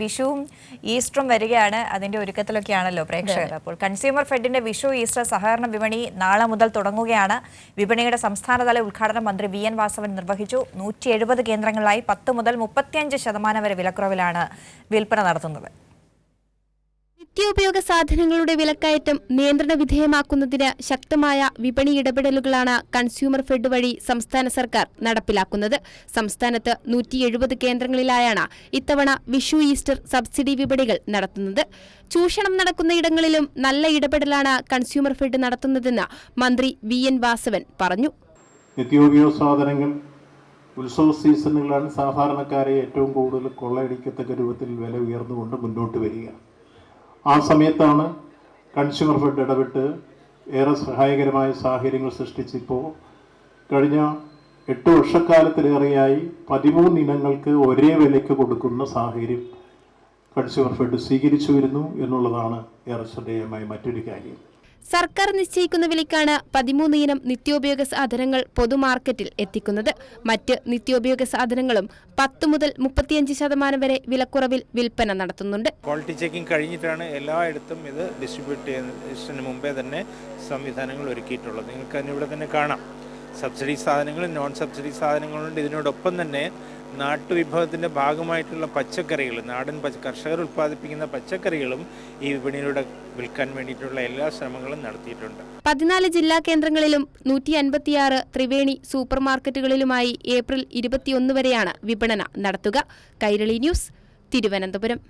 വിഷുവും ഈസ്റ്ററും വരികയാണ്. അതിന്റെ ഒരുക്കത്തിലൊക്കെയാണല്ലോ പ്രേക്ഷകർ. അപ്പോൾ കൺസ്യൂമർ ഫെഡിന്റെ വിഷു ഈസ്റ്റർ സഹകരണ വിപണി നാളെ മുതൽ തുടങ്ങുകയാണ്. വിപണിയുടെ സംസ്ഥാനതല ഉദ്ഘാടനം മന്ത്രി വി.എൻ. വാസവൻ നിർവഹിച്ചു. 170 കേന്ദ്രങ്ങളിലായി 10 മുതൽ 35% വരെ വിലക്കുറവിലാണ് വിൽപ്പന നടത്തുന്നത്. നിത്യോപയോഗ സാധനങ്ങളുടെ വിലക്കയറ്റം നിയന്ത്രണ വിധേയമാക്കുന്നതിന് ശക്തമായ വിപണി ഇടപെടലുകളാണ് കൺസ്യൂമർ ഫെഡ് വഴി സംസ്ഥാന സർക്കാർ നടപ്പിലാക്കുന്നത്. സംസ്ഥാനത്ത് 170 കേന്ദ്രങ്ങളിലായാണ് ഇത്തവണ വിഷു ഈസ്റ്റർ സബ്സിഡി വിപണികൾ നടത്തുന്നത്. ചൂഷണം നടക്കുന്ന ഇടങ്ങളിലും നല്ല ഇടപെടലാണ് കൺസ്യൂമർ ഫെഡ് നടത്തുന്നതെന്ന് മന്ത്രി വി.എൻ. വാസവൻ പറഞ്ഞു. നിത്യോപയോഗ സാധനങ്ങൾ ഉത്സവ സീസണുകളാണ് സാധാരണക്കാരെ ഏറ്റവും കൂടുതൽ കൊള്ളയടിക്കത്തക്ക രൂപത്തിൽ വില ഉയർന്നുകൊണ്ട് മുന്നോട്ട് വരിക. ആ സമയത്താണ് കൺസ്യൂമർ ഫെഡ് ഇടപെട്ട് ഏറെ സഹായകരമായ സാഹചര്യങ്ങൾ സൃഷ്ടിച്ചിപ്പോൾ കഴിഞ്ഞ 8 വർഷക്കാലത്തിലേറെയായി 13 ഇനങ്ങൾക്ക് ഒരേ വിലയ്ക്ക് കൊടുക്കുന്ന സാഹചര്യം കൺസ്യൂമർ ഫെഡ് സ്വീകരിച്ചു വരുന്നു എന്നുള്ളതാണ് ഏറെ ശ്രദ്ധേയമായ മറ്റൊരു കാര്യം. സർക്കാർ നിശ്ചയിക്കുന്ന വിലയ്ക്കാണ് 13 ഇനം നിത്യോപയോഗ സാധനങ്ങൾ പൊതുമാർക്കറ്റിൽ എത്തിക്കുന്നത്. മറ്റ് നിത്യോപയോഗ സാധനങ്ങളും 10 മുതൽ 35% വരെ വിലക്കുറവിൽ വിൽപ്പന നടത്തുന്നുണ്ട്. ക്വാളിറ്റി ചെക്കിംഗ് കഴിഞ്ഞിട്ടാണ് എല്ലായിടത്തും ഇത് ഡിസ്ട്രിബ്യൂട്ട് ചെയ്യുന്നതിന് മുമ്പേ തന്നെ സംവിധാനങ്ങൾ ഒരുക്കിയിട്ടുള്ളത്. നിങ്ങൾക്ക് അതിനിവിടെ തന്നെ കാണാം. സബ്സിഡി സാധനങ്ങളും നോൺ സബ്സിഡി സാധനങ്ങളുണ്ട്. ഇതിനോടൊപ്പം തന്നെ നാട്ടുവിഭവത്തിൻ്റെ ഭാഗമായിട്ടുള്ള പച്ചക്കറികൾ, നാടൻ കർഷകർ ഉൽപ്പാദിപ്പിക്കുന്ന പച്ചക്കറികളും ഈ വിപണിയിലൂടെ വിൽക്കാൻ വേണ്ടിയിട്ടുള്ള എല്ലാ ശ്രമങ്ങളും നടത്തിയിട്ടുണ്ട്. 14 ജില്ലാ കേന്ദ്രങ്ങളിലും 156 ത്രിവേണി സൂപ്പർ മാർക്കറ്റുകളിലുമായി ഏപ്രിൽ 21 വരെയാണ് വിപണന നടത്തുക. കൈരളി ന്യൂസ്, തിരുവനന്തപുരം.